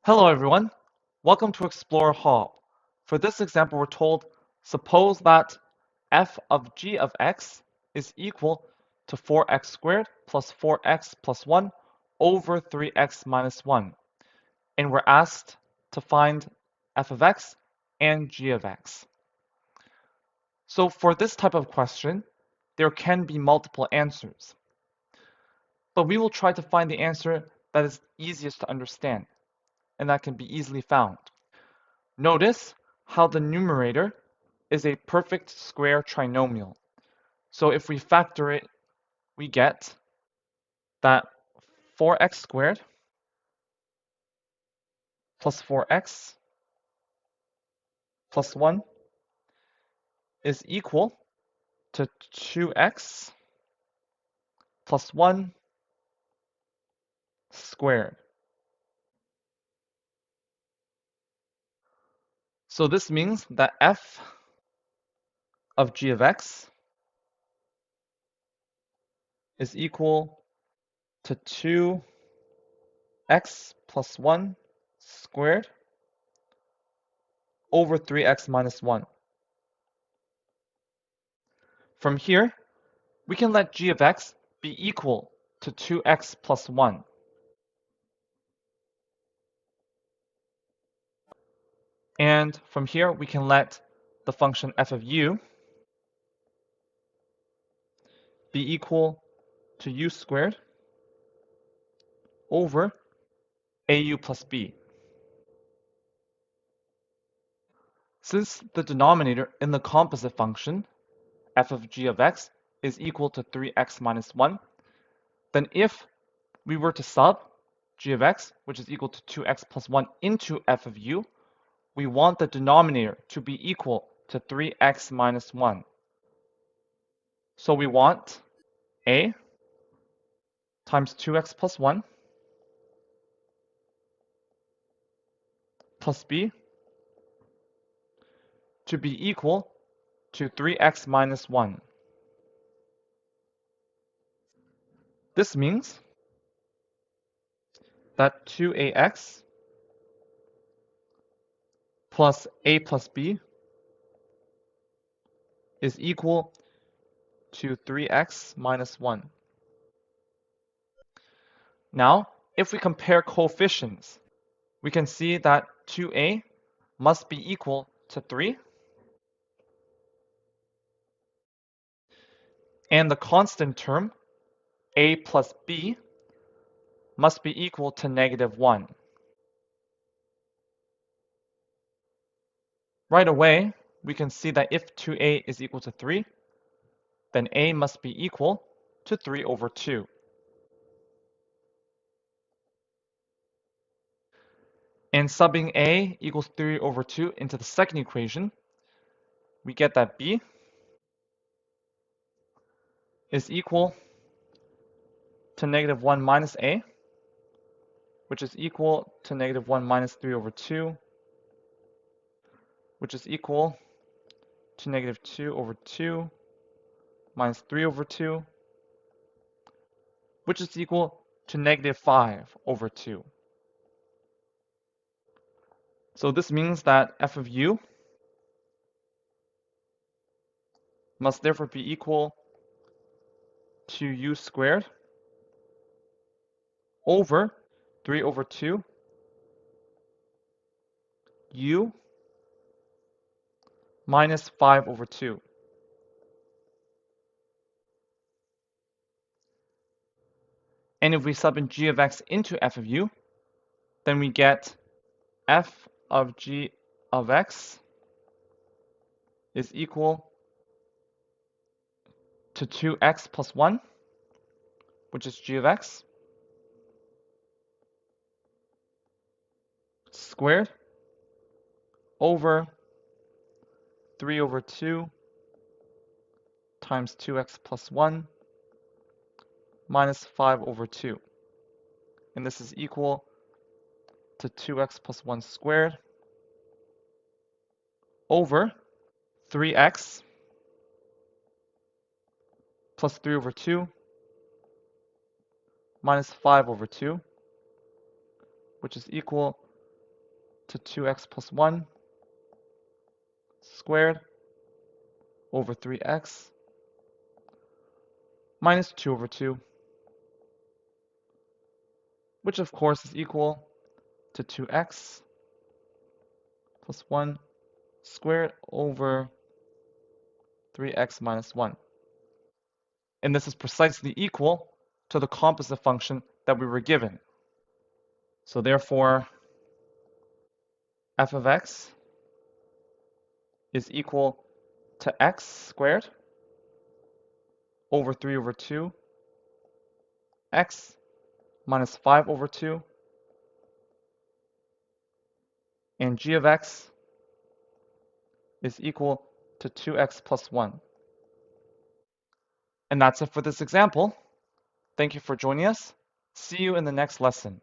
Hello everyone, welcome to Explore Hall. For this example we're told, suppose that f of g of x is equal to 4x squared plus 4x plus 1 over 3x minus 1. And we're asked to find f of x and g of x. So for this type of question, there can be multiple answers. But we will try to find the answer that is easiest to understand and that can be easily found. Notice how the numerator is a perfect square trinomial. So if we factor it, we get that 4x squared plus 4x plus 1 is equal to 2x plus 1 squared. So this means that f of g of x is equal to 2x plus 1 squared over 3x minus 1. From here, we can let g of x be equal to 2x plus 1. And from here, we can let the function f of u be equal to u squared over au plus b. Since the denominator in the composite function, f of g of x, is equal to 3x minus 1, then if we were to sub g of x, which is equal to 2x plus 1 into f of u, we want the denominator to be equal to 3x minus 1. So we want a times 2x plus 1 plus b to be equal to 3x minus 1. This means that 2ax plus a plus b is equal to 3x minus 1. Now, if we compare coefficients, we can see that 2a must be equal to 3, and the constant term, a plus b, must be equal to negative 1. Right away, we can see that if 2a is equal to 3, then a must be equal to 3 over 2. And subbing a equals 3 over 2 into the second equation, we get that b is equal to negative 1 minus a, which is equal to negative 1 minus 3 over 2, which is equal to negative 2 over 2 minus 3 over 2, which is equal to negative 5 over 2. So this means that f of u must therefore be equal to u squared over 3 over 2 u minus 5 over 2. And if we sub in g of x into f of u, then we get f of g of x is equal to 2x plus 1, which is g of x, squared over 3 over 2 times 2x plus 1 minus 5 over 2. And this is equal to 2x plus 1 squared over 3x plus 3 over 2 minus 5 over 2, which is equal to 2x plus 1 squared over 3x minus 2 over 2, which of course is equal to 2x plus 1 squared over 3x minus 1. And this is precisely equal to the composite function that we were given. So therefore, f of x is equal to x squared over 3 over 2 x minus 5 over 2, and g of x is equal to 2x plus 1. And that's it for this example. Thank you for joining us. See you in the next lesson.